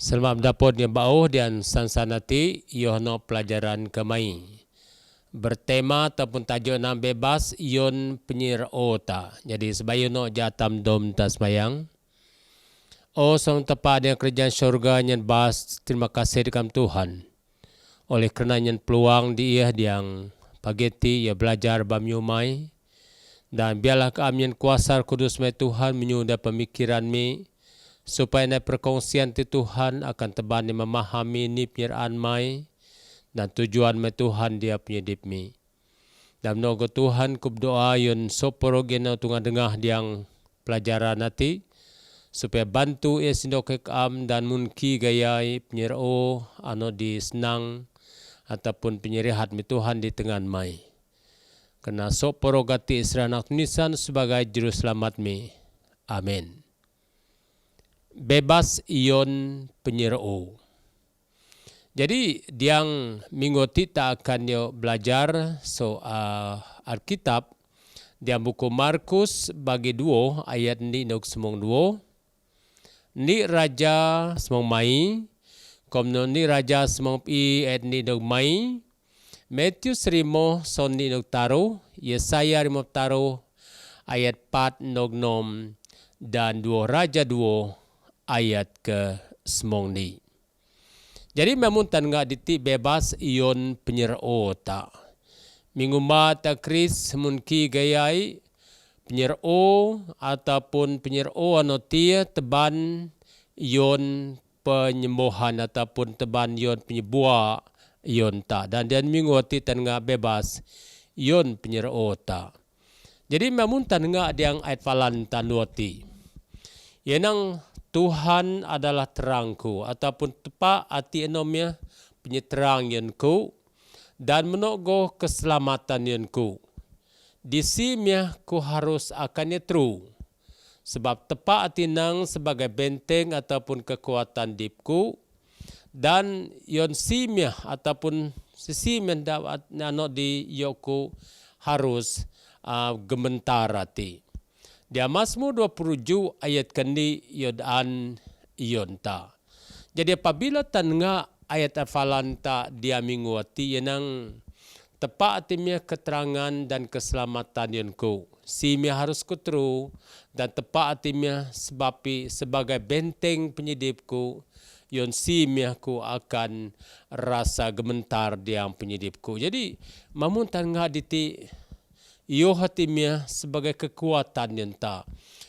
Selamat dapat yang bauh dan sansanati yohno pelajaran kemai. Bertema ataupun tajuk nam bebas yon penyir ota. Jadi sebayuno jatam dom tasmayang. Som tepat yang kerjaan syurga nyen bas terima kasih dekam Tuhan. Oleh kerana nyen peluang di ia yang pageti ya belajar bamyumai. Dan biarlah kami yang kuasa kudus mai Tuhan menyudah pemikiran mi. Supaya na perkongsian ti Tuhan akan tebani memahami ni penyeraan mai dan tujuan mai Tuhan dia punya dip mi. Dan nogo Tuhan kub doa yun soporo gena tunga dengah diang pelajaran nanti supaya bantu ia sindok am dan munki gayai penyero ano di senang ataupun penyerihat mi Tuhan di tengah mai. Kena soporo gati Israel nisan sebagai juru selamat mi. Amin. Bebas ion penyero. Jadi diang minggu kita akan yo belajar Alkitab diang buku Markus bagi 2 ayat ni nok semong 2. Ni raja semong mai komno ni raja semong pi ayat ni nok mai. Matthew serimo son ni nok taro, Yesaya rimo taro ayat 4 nok nom dan 2 raja 2 ayat ke semong ni. Jadi memuntan nga diti bebas iyon penyero ta. Minggu mata Kris munki gayai penyero ataupun penyero ano tia teban iyon penyembuhan ataupun teban iyon penyebua iyon ta. Dan minggu titan nga bebas iyon penyero ta. Jadi memuntan nga diang ayat falan tanuati. Yenang Tuhan adalah terangku ataupun tepa ati enomnya penyeterang yanku dan menogo keselamatan yanku. Di simnya ku harus akan yetru sebab tepa ati nang sebagai benteng ataupun kekuatan dipku dan yon simnya ataupun sisimnya dapat nano di yoku harus gementar ati. Dia Mazmur 27 ayat kendi yodan iyonta. Jadi apabila tanga ayat afalanta dia minguati yenang tepat atimnya keterangan dan keselamatan yonku. Simia harus kutru dan tepat atimnya sebagai benteng penyidipku. Yon simia ku akan rasa gementar diang penyidipku. Jadi mamun tanga diti iyo hatimnya sebagai kekuatan yenta.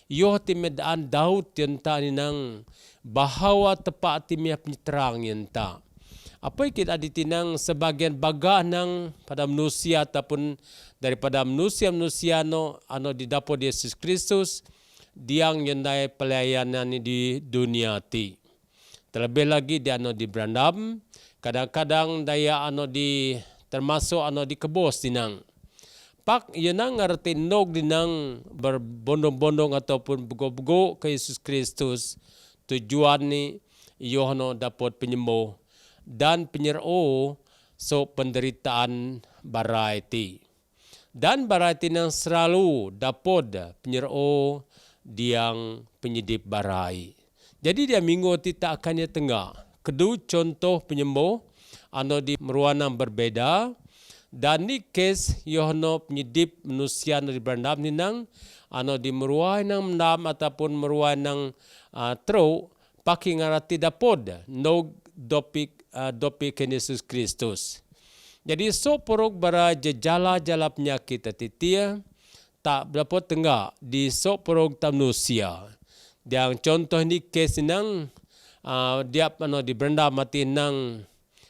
Iyo hatimnya daan Daud yenta ninang bahawa tepat hatimnya penyeterang yenta. Apa kita ditinang sebagian baga nang pada manusia ataupun daripada manusia no ano di dapur Yesus Kristus diang yendai pelayanan di dunia ti. Terlebih lagi dia ano di berandam, kadang-kadang daya ano di termasuk ano di kebos dinang. Pak yenang ngerti nog dinang berbondong-bondong ataupun bego-bego ke Yesus Kristus tujuan ni yohno dapat penyembuh dan penyero so penderitaan baraiti dan baraiti nang selalu dapat penyero diang penyedip barai. Jadi dia minggu tidak akannya tengah. Kedua contoh penyembuh ano di meruanang berbeda. Dan ni kes yohno penyedip manusia di berandam ni nang ano di meruai nang mendam ataupun meruai nang tro paki ngarati dapod no dopik Yesus Kristus. Jadi so porok bara jala penyakit titia tak dapat tengah di so porok manusia. Yang contoh ni kes nang dia ano di berandam mati nang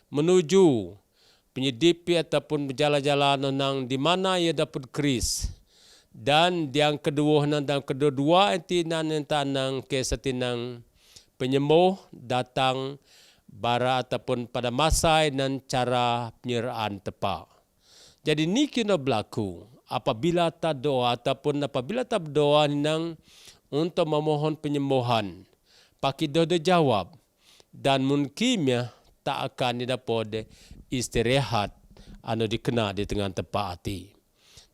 menuju penyedipi ataupun berjalan-jalan nang di mana ia dapat keris. Dan yang kedua nang dan kedua itu nang kesetinang penyembuh datang bara ataupun pada masa dan cara penyeraan tepat. Jadi ni kena berlaku apabila tak doa ataupun apabila tak berdoa nang untuk memohon penyembuhan. Paki doa jawab dan mungkinnya tak akan didapat istirahat anu dikena di tengah tempat hati.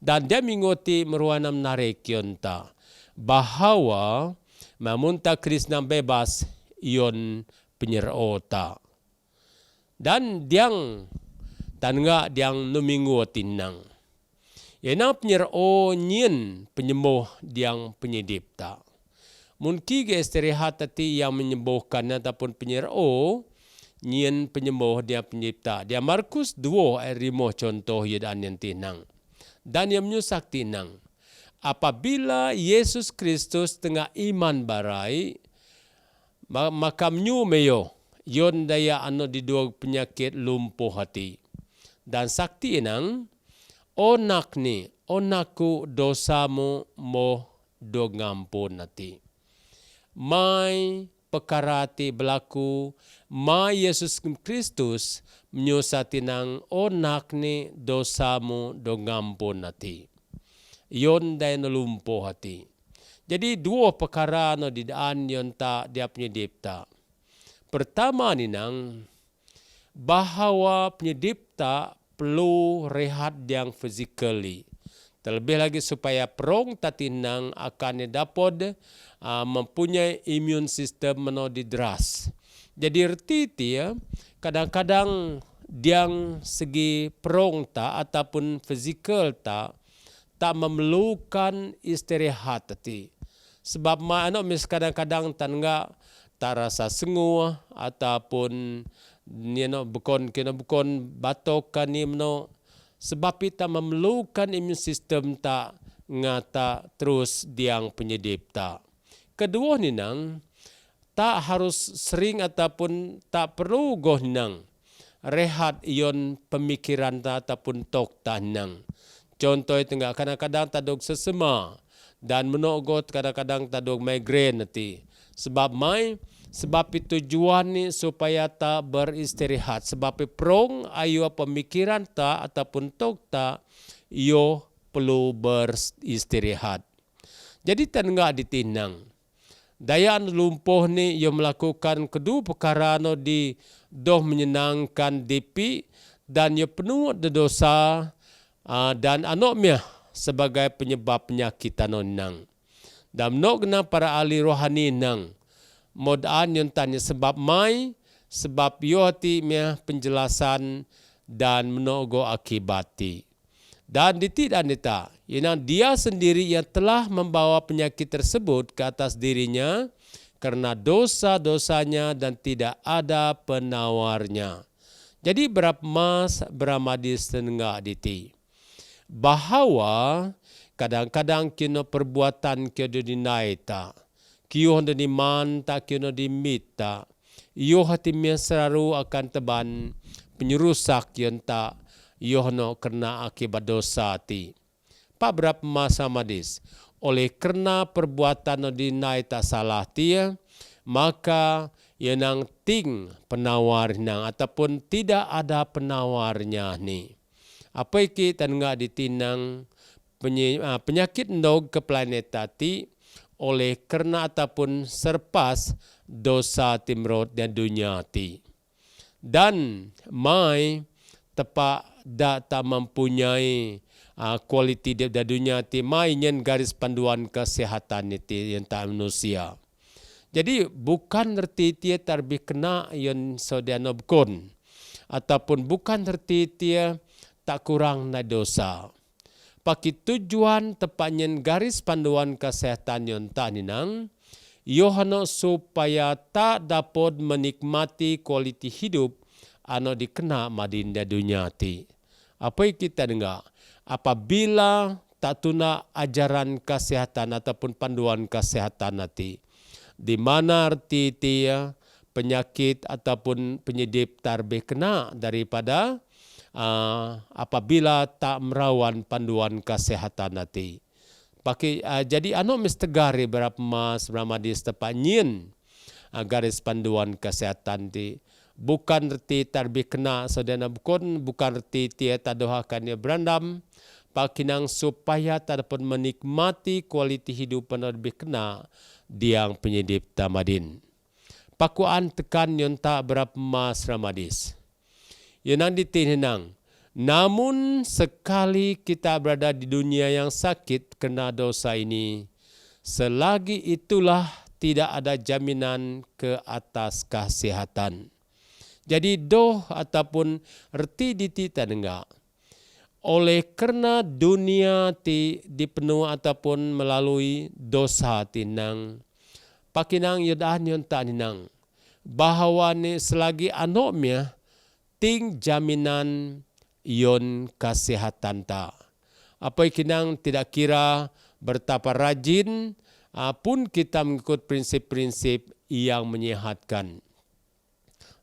Dan dia mengikuti meruana menarik yonta bahawa memunta Krisna bebas ion penyerao ta. Dan diang tanga diang numinggu tinang. Yana penyerao nyen penyembuh diang penyedip ta. Mungkin ke istirahat tadi yang menyembuhkan ataupun penyerao nyen penyembuh dia penyipta. Dia Markus 2 ayat 5 contoh yadaan yang tinang. Dan yang menyusak tinang. Apabila Yesus Kristus tengah iman barai, maka menyumeyo yon daya ano di dua penyakit lumpuh hati. Dan sakti inang, onakku dosamu mo do ngampun nati. Mai pekarati berlaku, mai Yesus Kristus menyusati nang onakni dosamu do ngampun nati. Yon daya nalumpuh hati. Jadi dua perkara no di daan yon tak dia penyedipta. Pertama ni nang, bahawa penyedipta perlu rehat yang physically. Terlebih lagi supaya perong tatinang akan dapat mempunyai immune system menodi deras. Jadi erti dia kadang-kadang diang segi perong ta ataupun physical tak memerlukan istirahat tadi. Sebab mana kadang-kadang tangga tak rasa senguh ataupun bukan batokan ni meno. Sebab kita memerlukan immune system tak ngata terus diang penyedip tak. Kedua ni nang, tak harus sering ataupun tak perlu goh nang rehat ion pemikiran ta ataupun tok tanang. Contoh tengah kadang-kadang tadog sesema dan menogot kadang-kadang tadog migraine nanti. Sebab itu tujuan ni supaya tak beristirahat. Sebab prong ayo pemikiran tak ataupun tok tak yo perlu beristirahat. Jadi tengah ditinang. Dayaan lumpuh ni yo melakukan kedua perkara no di doh menyenangkan dipi dan yo penuh dosa dan anoknya sebagai penyebab penyakit nang. Dan menokna para ahli rohani nang modaan yang tanya sebab yo hati mia penjelasan dan menogo akibati. Dan ditidaknita, dia sendiri yang telah membawa penyakit tersebut ke atas dirinya karena dosa-dosanya dan tidak ada penawarnya. Jadi berapa mas beramadis tenengah diti. Bahawa kadang-kadang kino perbuatan kino dinaita, kio honda dimanta kino dimita, iyo hati selalu akan teban penyerusak yang tak iyo hono kena akibat dosa ti. Pak berapa masa madis, oleh kerana perbuatan dinaita salah tia, maka yang ting penawar nang ataupun tidak ada penawarnya ni. Apa iki tengah ditinang penyakit ndog ke planet tati oleh kerana ataupun serpas dosa timrod dan dunia ti. Dan mai tepak tak mempunyai kualiti di dunia ti mai nyen garis panduan kesehatan itu yang tak manusia. Jadi bukan erti dia terbi kena yang sodiano bukun ataupun bukan erti dia tak kurang na dosa. Paki tujuan tepatnya garis panduan kesehatan yang tak ninang, Yohano supaya tak dapat menikmati kualiti hidup ano dikena madinda dunia ti. Apa yang kita dengar? Apabila tak tuna ajaran kesehatan ataupun panduan kesehatan nanti, di mana arti dia penyakit ataupun penyedip terbe kena daripada apabila tak merawan panduan kesehatan nanti. Jadi mestegari berapa mas ramadis tepat nyin garis panduan kesehatan ti. Bukan erti terbi kena saudara bukan erti dia tadohakan dia berandam pakinang supaya tak dapat menikmati kualiti hidup lebih kena diang penyedip tamadin. Pakuan tekan yang tak berapa mas ramadis. Yang ditinang. Namun sekali kita berada di dunia yang sakit kena dosa ini, selagi itulah tidak ada jaminan ke atas kesehatan. Jadi doh ataupun reti diti dengar. Oleh kerana dunia ti dipenuh ataupun melalui dosa tinang, pakinang yudahan yon tak ninang, bahawa ni selagi anoknya ting jaminan yon kesehatan ta. Apa kinang tidak kira betapa rajin pun kita mengikut prinsip-prinsip yang menyehatkan.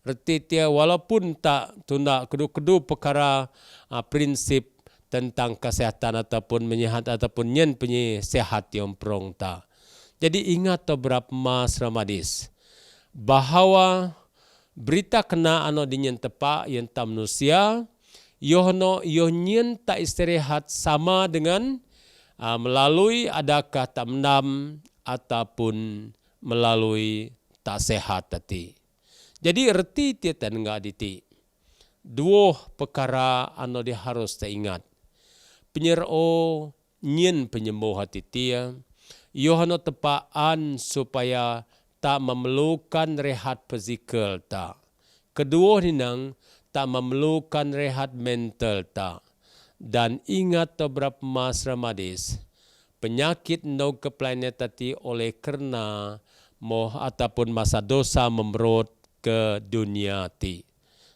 Reti dia walaupun tak tunda kedu-kedu perkara prinsip tentang kesehatan ataupun menyehat ataupun nyen penyehat yang perong ta. Jadi ingat berapa mas Ramadis bahawa berita kena ano dinyen tepak yang tak manusia yohno nyen tak istirahat sama dengan melalui adakah tak menam ataupun melalui tak sehat tadi. Jadi reti tiada enggak diti. Dua perkara ano dia harus tak ingat. Penyero nyen penyembuh hati tia. Yohano tepaan supaya tak memerlukan rehat fizikal tak. Kedua ninang tak memerlukan rehat mental tak. Dan ingat beberapa mas Ramadis, penyakit no keplainnya tadi oleh kerana moh ataupun masa dosa memerut ke dunia ti.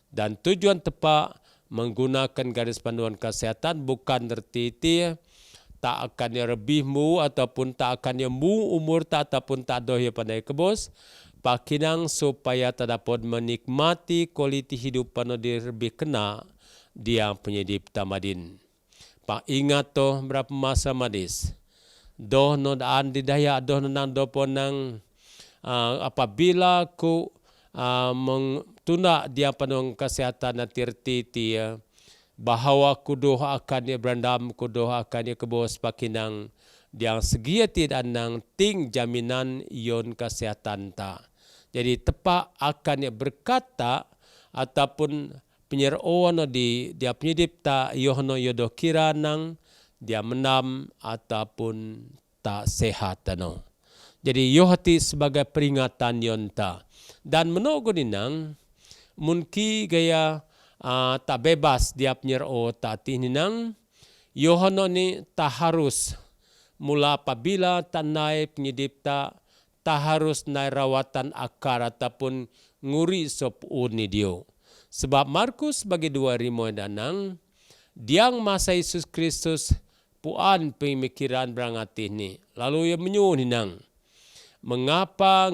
Dan tujuan tepat menggunakan garis panduan kesehatan bukan erti tak akan ya lebihmu ataupun tak akan ya mu umur tak ataupun tak doh ya pandai kebos. Pakinang supaya tak dapat menikmati kualiti hidup pano dia lebih kena dia penyedip tamadin. Pak ingat toh berapa masa madis. Doh no daan di daya doh nang do ponang apabila ku tunda dia panong kesehatan nanti erti bahawa kudoh akan dia berandam, kudoh akan dia kebos pakinang yang segia tidak nang ting jaminan yon kesehatan ta. Jadi tepat akan dia berkata ataupun penyerawan di dia penyedip ta yohno yodo kira nang dia menam ataupun tak sehat ano. Jadi yohati sebagai peringatan yon ta. Dan menunggu ninang mungkin gaya tak bebas dia penyero tak ninang yohano ni tak harus mula apabila tak naik penyedip tak harus naik rawatan akar ataupun nguri sop ni dio. Sebab Markus bagi 2 danang diang masa Yesus Kristus puan pemikiran berangati ni. Lalu ia menyuruh ninang mengapa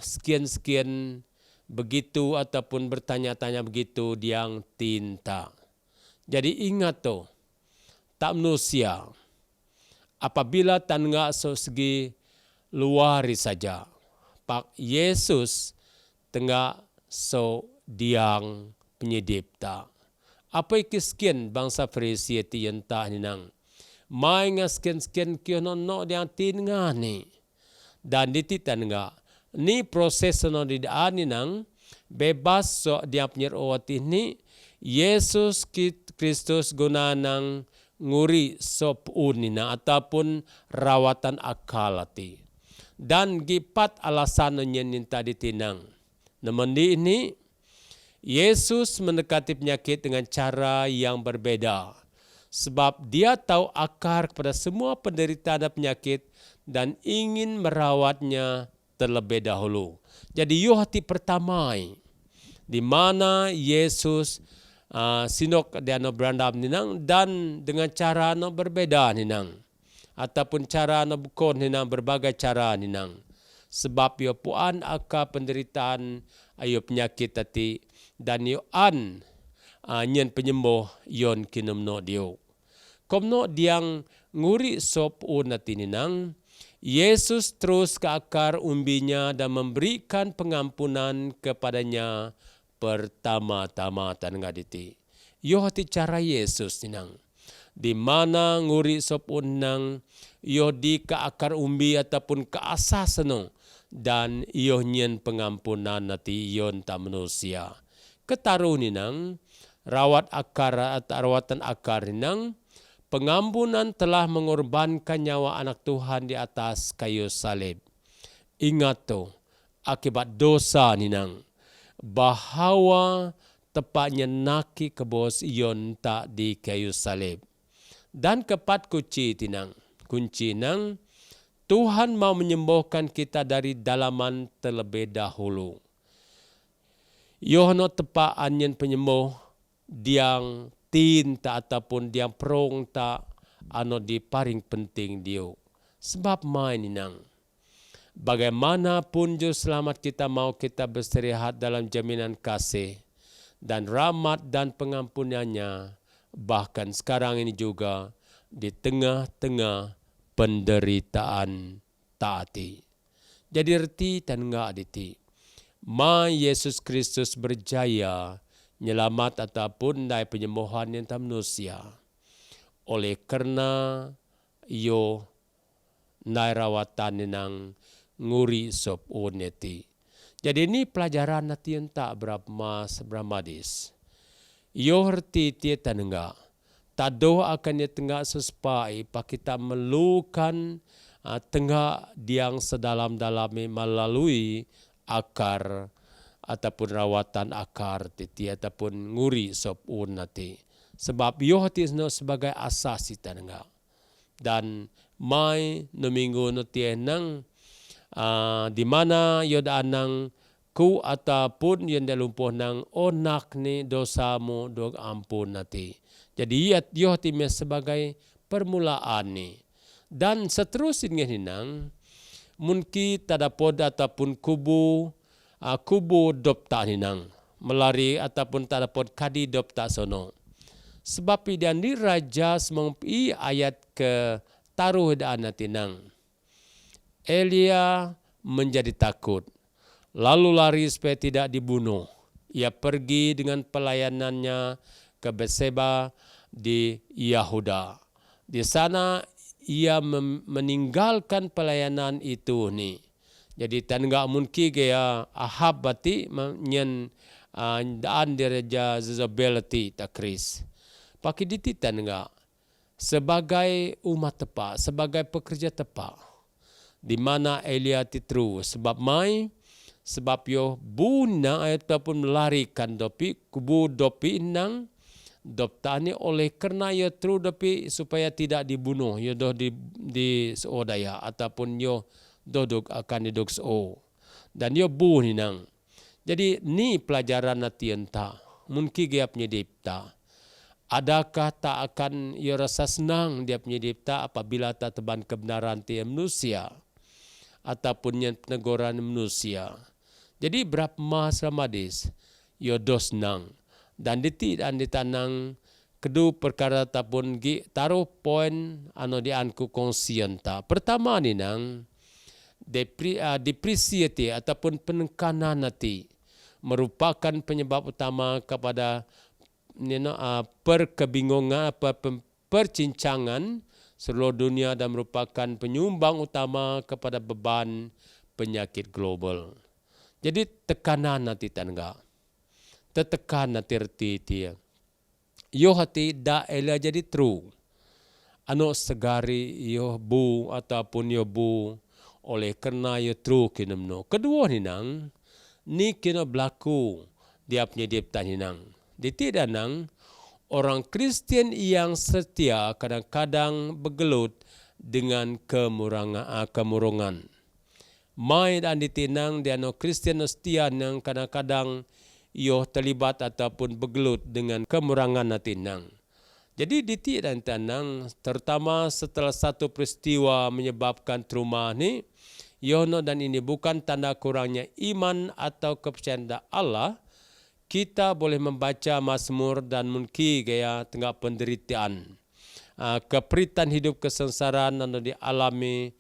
sekian-sekian begitu ataupun bertanya-tanya begitu diang tinta. Jadi ingat tu tak manusia apabila tangga segi luar saja. Pak Yesus tengah diang penyedip ta. Apa sekian bangsa Farisi ti yang tak ninang. Mai sekian-sekian kiono no diang tinga ni. Dan dititan nga ni proses no didaan nang bebas so dia penyerwati ni Yesus Kristus guna nang nguri sop unina ataupun rawatan akalati. Dan gipat alasan ninta ditinang. Namun ini Yesus mendekati penyakit dengan cara yang berbeda. Sebab dia tahu akar kepada semua penderita dan penyakit dan ingin merawatnya terlebih dahulu. Jadi hati pertama di mana Yesus sinok dia no berandam ninang dan dengan cara no berbeda ninang ataupun cara no bukon ninang berbagai cara ninang. Sebab yo puan akar penderitaan ayo penyakit tadi dan yo nyen penyembuh yon kinumno dio. Komno diang nguri sop unati ninang, Yesus terus ke akar umbinya dan memberikan pengampunan kepadanya pertama-tama tangaditi. Yo hati cara Yesus ninang. Di mana nguri sop unang yo di ke akar umbi ataupun ke asas no dan yo nyen pengampunan nati yon ta manusia. Ketaruh ninang rawatan akar ninang pengampunan telah mengorbankan nyawa anak Tuhan di atas kayu salib. ingat tu akibat dosa ninang bahawa tepatnya naki kebos iyon tak di kayu salib. Dan kepat kunci nang Tuhan mau menyembuhkan kita dari dalaman terlebih dahulu. Yohano tepat anyen penyembuh diang tinta ataupun diang perong tak ano di paling penting dia. Sebab main nang bagaimanapun juru selamat kita mau kita beristirahat dalam jaminan kasih dan rahmat dan pengampunannya, bahkan sekarang ini juga di tengah-tengah penderitaan taati. Jadi reti dan enggak aditi. Yesus Kristus berjaya nyelamat ataupun dari penyembuhan yang tak manusia. Oleh karena yo nai rawatan yang nguri sop uneti. Jadi ini pelajaran nanti yang tak beramadis. Yo herti tiada tenggak. Tado akan dia tenggak sespai pak kita melukan tenggak diang sedalam-dalamnya melalui akar ataupun rawatan akar titi ataupun nguri sop uneti. Sebab yo hati sebagai asas kita tenggak. Dan mai no minggu no tienang di mana yoda anang ku ataupun yang lumpuh nang onak ni dosamu dog ampun nanti. Jadi yo timnya sebagai permulaan ni. Dan seterusnya nang mungkin tadapod ataupun kubu dopta ni nang melari ataupun tadapod kadi dopta sono. Sebab dan di raja semangpi ayat ke taruh daan nang. Elia menjadi takut, lalu lari supaya tidak dibunuh. Ia pergi dengan pelayanannya ke Betseba di Yahuda. Di sana ia meninggalkan pelayanan itu ni. Jadi tan enggak mungkin gaya Ahab bati menyen daan diraja Jezebel ti takris. Pakai dititan enggak sebagai umat tepat, sebagai pekerja tepat. Di mana Elia titru sebab yo buna ataupun melarikan dopi kubu dopi nang doptani oleh karena yo tru dopi supaya tidak dibunuh yo doh di seodaya ataupun yo dodok akan didok so dan yo bu ni nang. Jadi ni pelajaran natienta mungkin dia penyedipta. Adakah tak akan ia rasa senang dia penyedipta apabila tak teban kebenaran tiap manusia ataupun yang peneguran manusia. Jadi berapa mas ramadis ia dos nang dan ditanang kedua perkara ataupun taruh poin di anku konsienta. Pertama ni nang depresiati ataupun penekanan hati merupakan penyebab utama kepada perkebingungan, percincangan seluruh dunia dan merupakan penyumbang utama kepada beban penyakit global. Jadi tekanan nanti tangga, tetekan nanti reti dia. Yo hati da ela jadi true. Segari yo bu ataupun yo bu oleh kerana yo true kinemno. Kedua ni nang ni kena berlaku dia punya dipta ni nang. Di tidak nang orang Kristian yang setia kadang-kadang bergelut dengan kemurungan. Mai dan ditinang dia Kristian setia yang kadang-kadang ia terlibat ataupun bergelut dengan kemurangan natinang. Jadi di tidak tanang terutama setelah satu peristiwa menyebabkan trauma ni, Yono dan ini bukan tanda kurangnya iman atau kepercayaan Allah. Kita boleh membaca Mazmur dan mungkin gaya tengah penderitaan. Keperitan hidup kesengsaraan yang dialami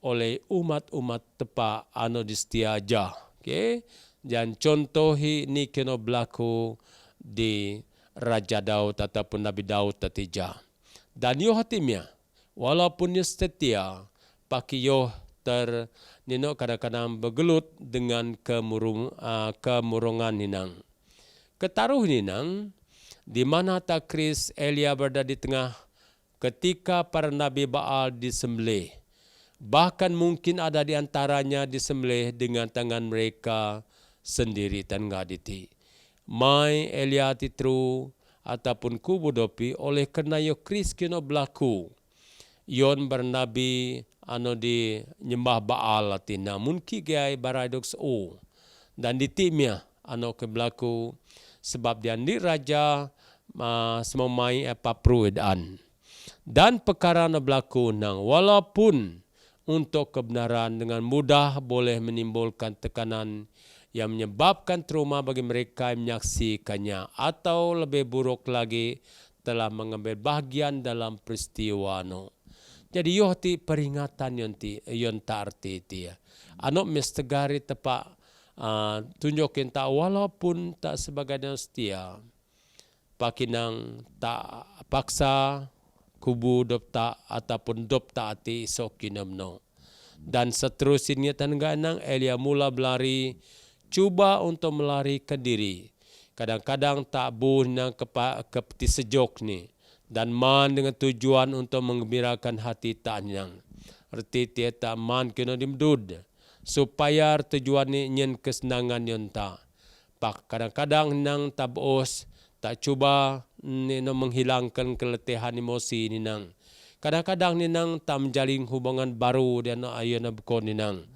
oleh umat-umat tepat anu distiaja. Okay? Dan contoh ini kena berlaku di Raja Daud ataupun Nabi Daud tatija. Dan yo hatimnya, walaupun yo setia, paki yo kadang-kadang bergelut dengan kemurungan ninang. Ketaruh ninang, di mana takris Elia berada di tengah ketika para Nabi Baal disembelih. Bahkan mungkin ada di antaranya disembelih dengan tangan mereka sendiri dan ngaditi. Mai Eliati tru ataupun kubu dopi oleh kerana yo Kris kino berlaku. Yon bernabi di nyembah Baal atina mungkin gay baradoks dan di timnya ke berlaku sebab dia ni raja semamai apa peruedaan. Dan perkara na berlaku nang walaupun untuk kebenaran dengan mudah boleh menimbulkan tekanan yang menyebabkan trauma bagi mereka yang menyaksikannya atau lebih buruk lagi telah mengambil bahagian dalam peristiwa no. Jadi yohti peringatan yon ta arti dia. Mestegari tepak tunjukin tak walaupun tak sebagai setia. Pakinang tak paksa kubu dopta ataupun dopta ati sokinam no. Dan seterusnya tanganang Elia mula berlari, cuba untuk melarikan diri. Kadang-kadang tak buh ke peti sejok ni. Dan man dengan tujuan untuk menggembirakan hati tanyang. Erti tieta man kena dimdud. Supaya tujuan ni nyen kesenangan yon ta. Pak kadang-kadang nang tabos tak cuba menghilangkan keletihan emosi ni nang. Kadang-kadang ni nang tak menjalin hubungan baru dan ayana bekon ni nang.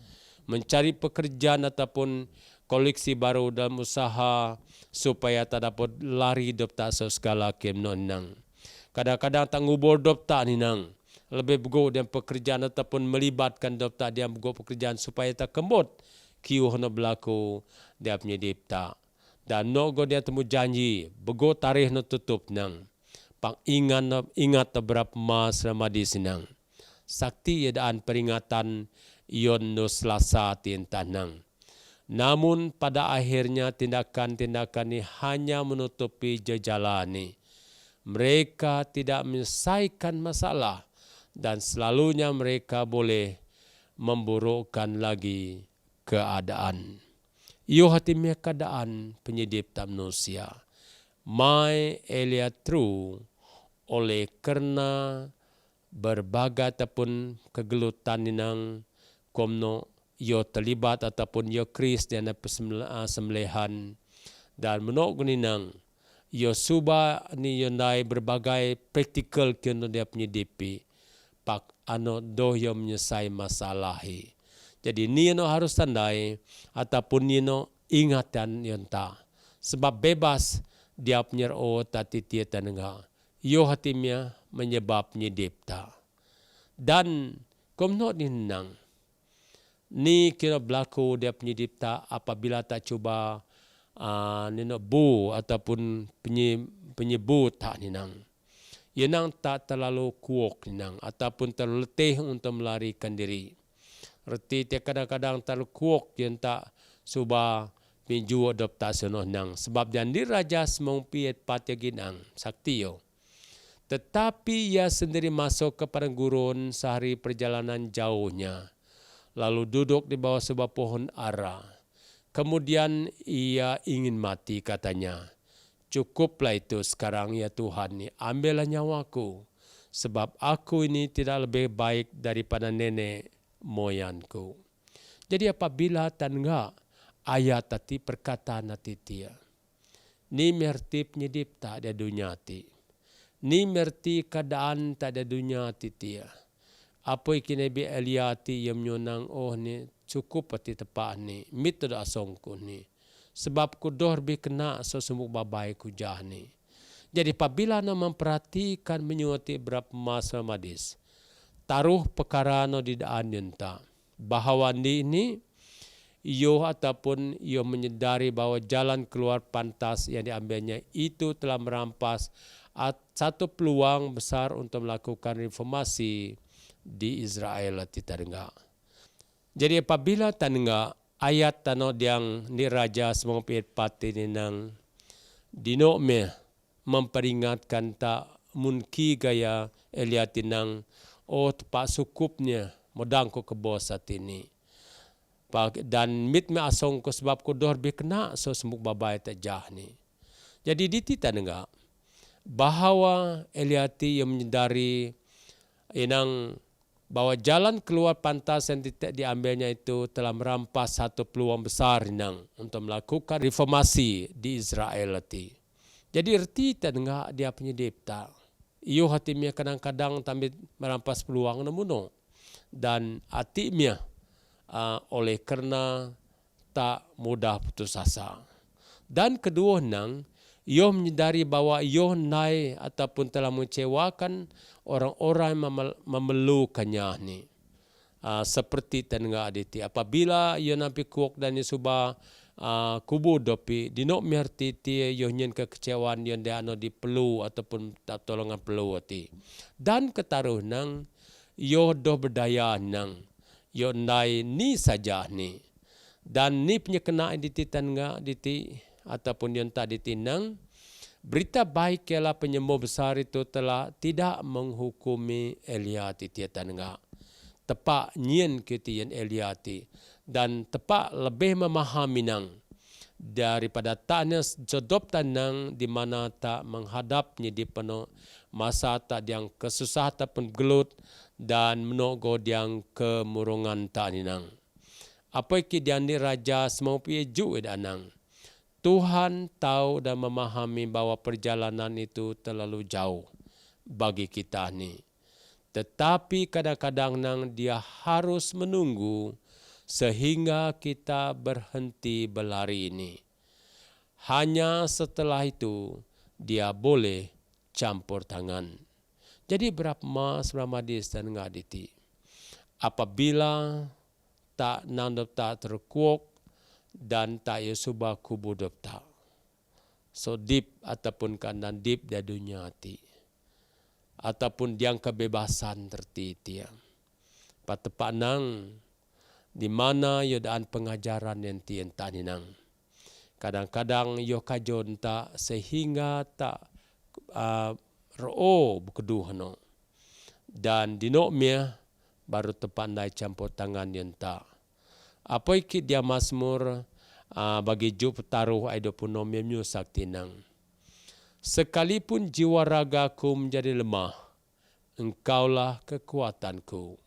Mencari pekerjaan ataupun koleksi baru dalam usaha supaya tak dapat lari dopta segala kem non nang. Kadang-kadang tak ngubur dopta ni nang. Lebih bego dan pekerjaan ataupun melibatkan dopta dia bego pekerjaan supaya tak kembut kiuh na berlaku dia punya dipta. Dan nogo dia temu janji bego tarikh na tutup nang. Pak ingat berapa mas ramadi sinang. Sakti yadaan peringatan ion no Selasa tintan nang. Namun pada akhirnya tindakan-tindakan ini hanya menutupi jalan ini. Mereka tidak menyelesaikan masalah dan selalunya mereka boleh memburukkan lagi keadaan. Iyo hatimnya keadaan penyedipta manusia. Mai Elia tru oleh kerana berbagai ataupun kegelutan ninang komno yo terlibat ataupun yo Kris dan sembelihan dan menok ninang yo suba ni yondai berbagai praktikal kena dia penyedipi pak do yo menyelesai masalah. Jadi ni harus tandai ataupun ni ingatan yonta sebab bebas dia punya tati tiata nenga yo hatimnya menyebab penyedipta dan komno ninang ni kira berlaku dia penyedipta apabila tak cuba bu ataupun penyebut tak ninang. Yenang tak terlalu kuok ninang ataupun terlalu letih untuk melarikan diri. Reti dia kadang-kadang terlalu kuok yang tak suba pinju adaptasi nang sebab dan diraja semampu patyaginang sakti yo. Tetapi ia sendiri masuk ke padang gurun sehari perjalanan jauhnya. Lalu duduk di bawah sebuah pohon ara. Kemudian ia ingin mati katanya. Cukuplah itu sekarang ya Tuhan ni, ambillah nyawaku. Sebab aku ini tidak lebih baik daripada nenek moyangku. Jadi apabila tangga ayat tadi perkataan hati dia. Ni merti penyedip tak ada dunia ti. Ni merti keadaan tak ada dunia ti dia. Apa ikine bi Eliati yang menyonang ni cukup pati tepat ni. Mit dah asongku ni. Sebab ku dor bi kena sesumuk babai ku jah ni. Jadi apabila nak memperhatikan menyuati berapa masa madis. Taruh perkara no di daan yenta. Bahawa ini iyo ataupun iyo menyedari bahawa jalan keluar pantas yang diambilnya itu telah merampas satu peluang besar untuk melakukan reformasi di Israel kita dengar. Jadi apabila tanenga ayat tanah yang ni raja semua pati ni nang dino me memperingatkan tak munki gaya Eliatinang tepat sukupnya modang ko ke bos saat ini. Dan mit me asong ko sebab ko dor bi kena so semuk babai tak jah ni. Jadi di tita dengar bahawa Eliati yang menyedari inang bahwa jalan keluar pantas yang tidak diambilnya itu telah merampas satu peluang besar untuk melakukan reformasi di Israel. Jadi erti tengah dia penyedipta. Iyo hatimnya kadang-kadang tambah merampas peluang namun dan atimnya oleh karena tak mudah putus asa. Dan kedua iyo menyadari bahwa iyo naik ataupun telah mengecewakan orang-orang yang memerlukannya ni. Seperti tengah aditi. Apabila iyo nampi kuok dan isuba kubu dopi, dinok merti ti iyo nyen kekecewaan yang dia di perlu ataupun tak tolongan perlu ati. Dan ketaruh iyo doh berdaya iyo nai ni saja ni. Dan ni punya kena aditi tengah aditi ataupun yang tak ditinang, berita baik ialah penyembuh besar itu telah tidak menghukumi Eliati tiatan enggak. Tepak nyen kitian Eliati dan tepak lebih memahami daripada tanya jodop tanang di mana tak menghadapnya di penuh masa tak yang kesusah ataupun gelut dan menogo yang kemurungan tak ninang. Apa ki diani raja semau piye ju danang. Tuhan tahu dan memahami bahwa perjalanan itu terlalu jauh bagi kita ni. Tetapi kadang-kadang dia harus menunggu sehingga kita berhenti berlari ini. Hanya setelah itu dia boleh campur tangan. Jadi berapa mas Ramadis dan ngaditi. Apabila tak nandop tak terkuok dan tak yusubah kubu dopta. So deep ataupun kanan deep di dunia hati. Ataupun yang kebebasan tertiti. Patepak di mana yodaan pengajaran yang tien taninang. Kadang-kadang yo kajon tak sehingga tak ro'o bukeduh no. Dan dinoknya baru tepandai campur tangan yang tak. Apa ikut dia Mazmur bagi Job taruh aido punom yang nyusak tinang. Sekalipun jiwa ragaku menjadi lemah, engkaulah kekuatanku.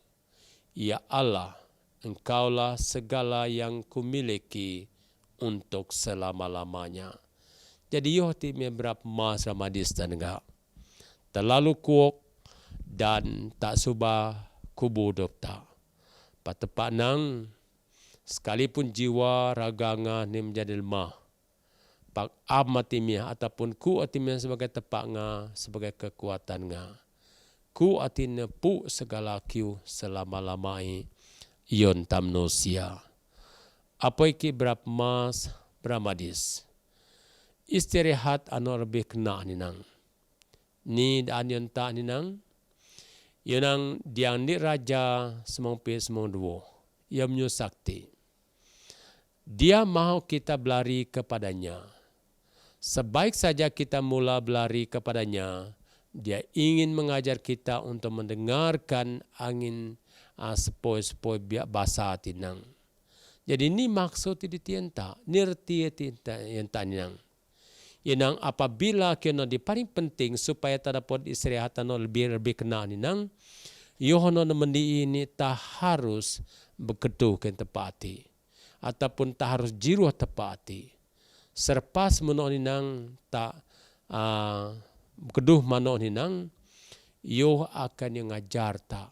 Ya Allah, engkaulah segala yang kumiliki untuk selama-lamanya. Jadi yohti berapa masa madis dan enggak. Terlalu kuok dan tak subah kubu dokta. Patepak sekalipun jiwa raganga ni menjadi lemah. Pak amatimia ataupun ku atimia sebagai tepak sebagai kekuatan Ku atin pu segala kiu selama-lamai ion tamnosia. Apa iki berap mas bramadis. Istirahat anu lebih kena ninang. Ni dan yon tak ninang. Yonang diang ni raja semang pe semang duo. Ia menyusakti. Dia mahu kita berlari kepadanya. Sebaik saja kita mula berlari kepadanya, dia ingin mengajar kita untuk mendengarkan angin sepoi-sepoi biak basah tinang. Jadi ini maksud di tienta, nirti tienta yang tanang. Yang apabila kena di paling penting supaya tak dapat istirahat lebih kena ninang, yohono mendi ini tak harus bekeduh ke tepati ataupun tak harus jiruh tepati. Serpas menok ninang tak bekeduh manok ninang, yo akan yang ngajar tak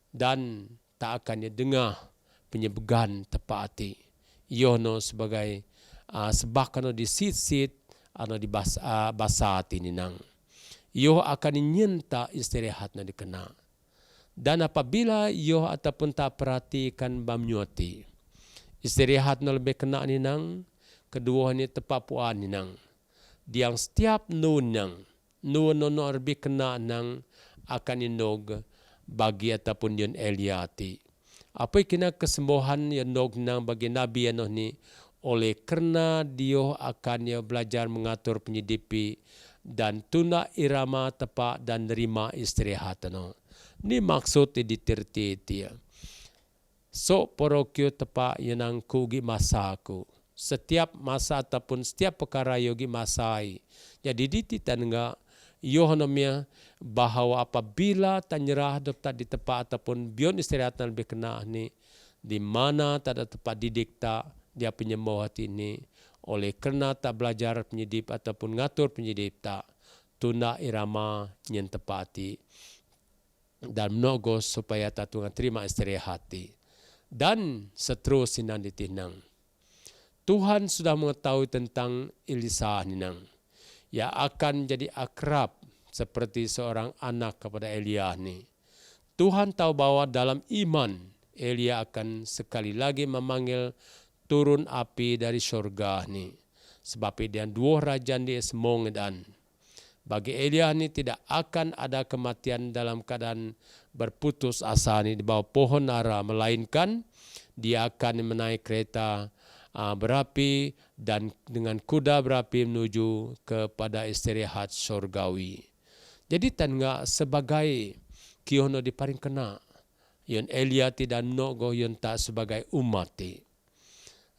dan tak akan yang dengar penyebegan tepati. Yohono sebagai sebab kena di sit-sit atau di basati ninang. Yo akan nyenta istirahat na dikena. Dan apabila yo ataupun tak perhatikan bamnyoti, istirahat na lebih kena ninang, kedua ni tepapuan ninang. Diang setiap nunang, nuno lebih kena nang akan inog bagi ataupun yon Eliati. Apa kena kesembuhan yang nog nang bagi Nabi anoh ni, oleh kerana dia akan belajar mengatur penyidipi dan tuna irama tepat dan nerima istirahat. Ini maksud ditirti dia. So porokyo tepat yang kugi masaku. Setiap masa ataupun setiap perkara yogi masai. Jadi di titan enggak Yohanomia bahawa apabila tak nyerah tak di tempat ataupun bion istirahat lebih kena ni, di mana tak ada tempat didikta dia penyembuh hati ini, oleh kerana tak belajar penyedip ataupun ngatur penyedip tak, tuna irama nyen tempat hati dan menogos supaya tak tungan terima istirahat hati. Dan seterusnya ditinang. Tuhan sudah mengetahui tentang Elisa ninang. Ya akan jadi akrab seperti seorang anak kepada Elia ni. Tuhan tahu bahwa dalam iman Elia akan sekali lagi memanggil turun api dari syurga ni. Sebab dia dua raja di semong dan bagi Elia ni tidak akan ada kematian dalam keadaan berputus asa ni di bawah pohon ara, melainkan dia akan menaik kereta berapi dan dengan kuda berapi menuju kepada istirahat surgawi. Jadi tangga sebagai kiono di paring kena, yon Elia tidak nogo yon tak sebagai umat ti.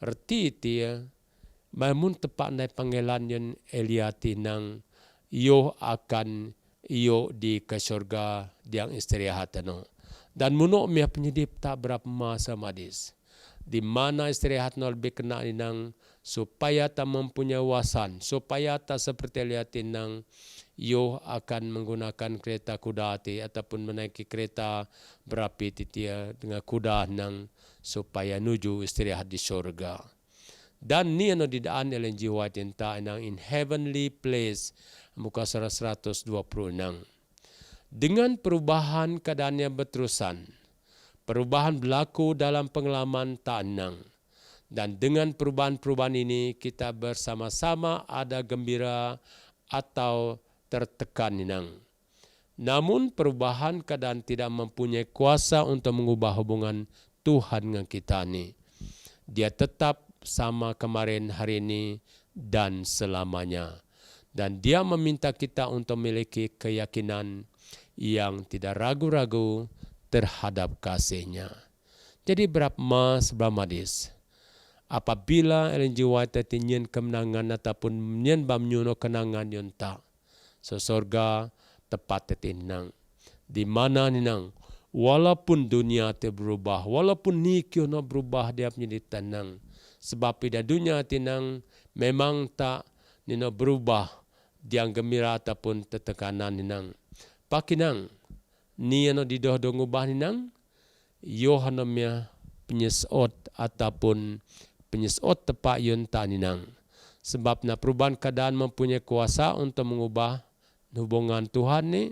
Erti dia, mamun tepat nai panggilan yon Elia ti nang yo akan yo di ke surga diang istirahat no. Dan munok mia penyedip tak berapa masa madis. Di mana istirahat no lebih kena inang supaya tak mempunyai wawasan, supaya tak seperti lihat inang yo akan menggunakan kereta kuda ti ataupun menaiki kereta berapi titia dengan kuda nang supaya nuju istirahat di surga. Dan ni ano didaan Ellen G. White inta inang in heavenly place muka surah 126. Dengan perubahan keadaannya berterusan, perubahan berlaku dalam pengalaman tak enang. Dan dengan perubahan-perubahan ini kita bersama-sama ada gembira atau tertekan inang. Namun perubahan keadaan tidak mempunyai kuasa untuk mengubah hubungan Tuhan dengan kita ni. Dia tetap sama kemarin, hari ini dan selamanya. Dan dia meminta kita untuk memiliki keyakinan yang tidak ragu-ragu terhadap kasihnya. Jadi berapa mas madis, apabila Ellen G. White tinyin kemenangan ataupun nyen bamnyuno kenangan yon tak, so surga tepat tinang. Di mana ninang, walaupun dunia te berubah, walaupun nikiono berubah dia menjadi tenang. Sebab pada dunia tinang memang tak nino berubah diang gembira ataupun tetekanan ninang. Pakinang ni ano didoh-doh ngubah ninang Yohanemia penyesot ataupun penyesot tepat yun ta ninang. Sebab na perubahan keadaan mempunyai kuasa untuk mengubah hubungan Tuhan ni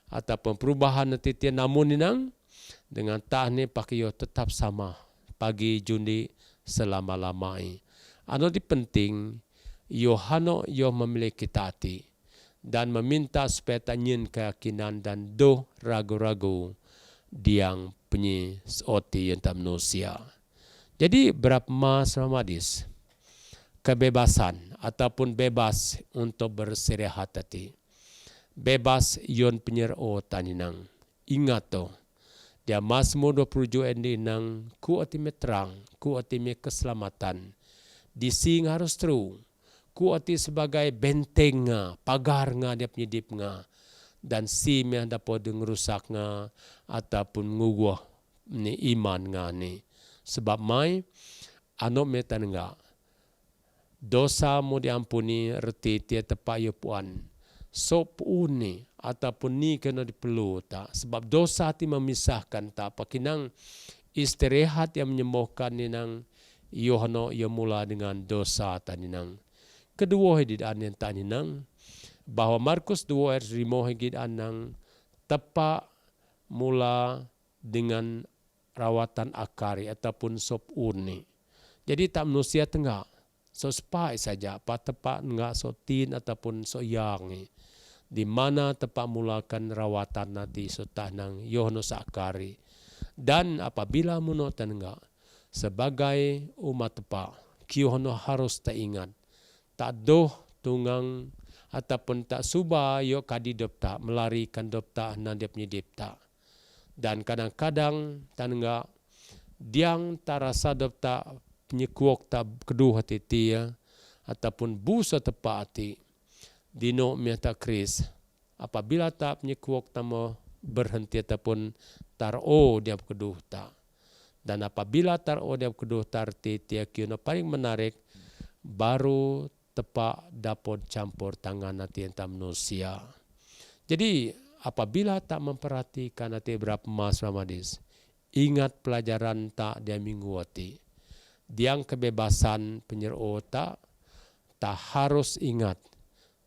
ataupun perubahan titian namun ninang dengan tah ni pakai yo tetap sama pagi jundi selama-lamai. Ano di penting Yohano yo memiliki hati dan meminta supaya tanyin keyakinan dan doh ragu-ragu diang penyesoti yang tak manusia. Jadi berapa mas ramadis kebebasan ataupun bebas untuk berserihat hati. Bebas yon penyero taninang. Ingat to, dia Mazmur 27 endi nang ku atime terang, ku atime keselamatan. Dising harus teru. Ku ati sebagai benteng nga, pagar nga dia penyedip nga. Dan si yang dapat ngerusak nga ataupun ngugah ni iman nga ni. Sebab mai ano metan nga dosa mu diampuni reti tia tepak yo puan. So puuni ataupun ni kena diperlu tak. Sebab dosa ti memisahkan tak. Pakinang istirahat yang menyembuhkan ni nang Yohano ia mula dengan dosa tadi nang. Kedua hidaan yang tadi nang bahwa Markus 2 ayat 5 hidaan nang tepak mula dengan rawatan akari ataupun sop urni. Jadi tak manusia tengah. So sepai saja apa tepak enggak so tin ataupun so yang ni. Di mana tepak mulakan rawatan nanti so tanang Yohano sakari. Dan apabila munotan enggak sebagai umat tepak, Yohano harus tak ingat tak doh tunggang ataupun tak suba yo kadi dopta melarikan dopta nan dia punya dipta. Dan kadang-kadang tanengga diang tarasa dopta penyekuok tak kedua hati tia ataupun busa tepak hati dino miata kris apabila tak penyekuok tamo berhenti ataupun taro dia keduh tak. Dan apabila taro dia keduh tarti tiak paling menarik baru tepak dapat campur tangan nanti entah manusia. Jadi apabila tak memperhatikan nanti berapa mas ramadis, ingat pelajaran tak dia minggu wati. Diang kebebasan penyero tak harus ingat.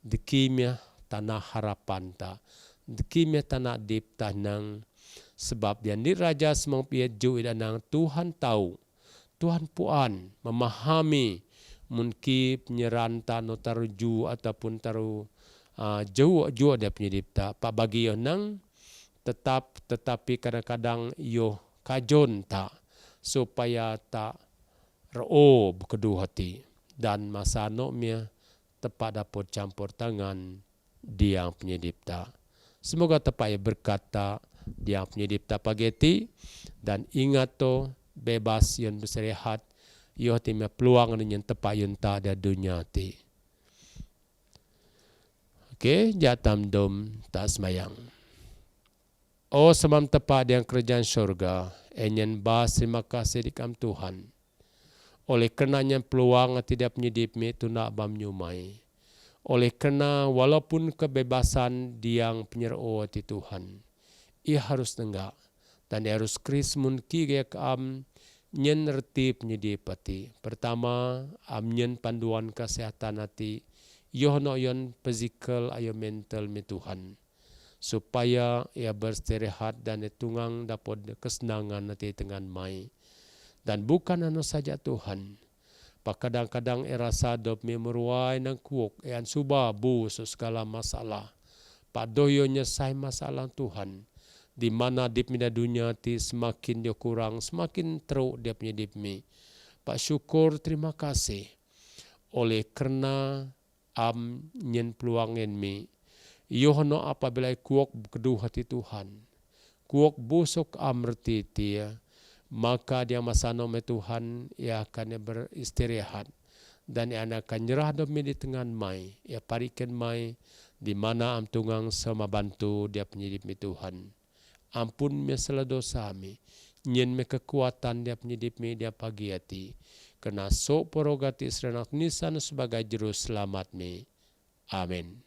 Dekimnya tanah harapan tak. Dekimnya tanah dip tanang. Sebab dia ni raja semang piaju danang Tuhan tahu. Tuhan puan memahami mungkin penyeran no taruju ataupun taru jauh dia penyedipta. Pak bagi yo nang tetapi kadang-kadang yo kajon tak supaya tak reo kedua hati dan masa noknya tepat dapat campur tangan dia penyedipta. Semoga tepat ya berkata dia penyedipta pageti dan ingat to bebas yang berserehat yo timnya peluang yang tepat yang tak ada dunia ti. Okey, jatam dom tak semayang. Oh semam tepat yang kerajaan syurga, enyen bas terima kasih dikam Tuhan. Oleh kerenanya peluang tidak penyedip me tu nak bam nyumai. Oleh kerana walaupun kebebasan diang penyerau ti Tuhan, ia harus nenggak dan ia harus kris munki gaya am nyen reti penyedip hati. Pertama, nyen panduan kesehatan hati, yohno yon physical ayo mental me Tuhan. Supaya ia beristirahat dan tunggang dapat kesenangan nanti dengan mai. Dan bukan anu saja Tuhan. Pak kadang-kadang ia rasa dop me meruai nang kuok, ian suba bu segala masalah. Pak doyo nyesai masalah Tuhan. Di mana dip mina dunia ti semakin dia kurang, semakin teruk dia punya dip mi. Pak syukur terima kasih. Oleh kerana nyen peluangin mi. Yohno apabila kuok kedua hati Tuhan. Kuok busuk amrti dia. Maka dia masano me Tuhan, ia akan beristirahat. Dan ia akan nyerah domi di tengah mai. Ia parikan mai di mana am tunggang sama bantu dia penyedip mi Tuhan. Ampun me sela dosa mi. Nyen me kekuatan dia penyedip mi dia pagi hati. Kena sok porogati serenak nisan sebagai juru selamat mi. Amin.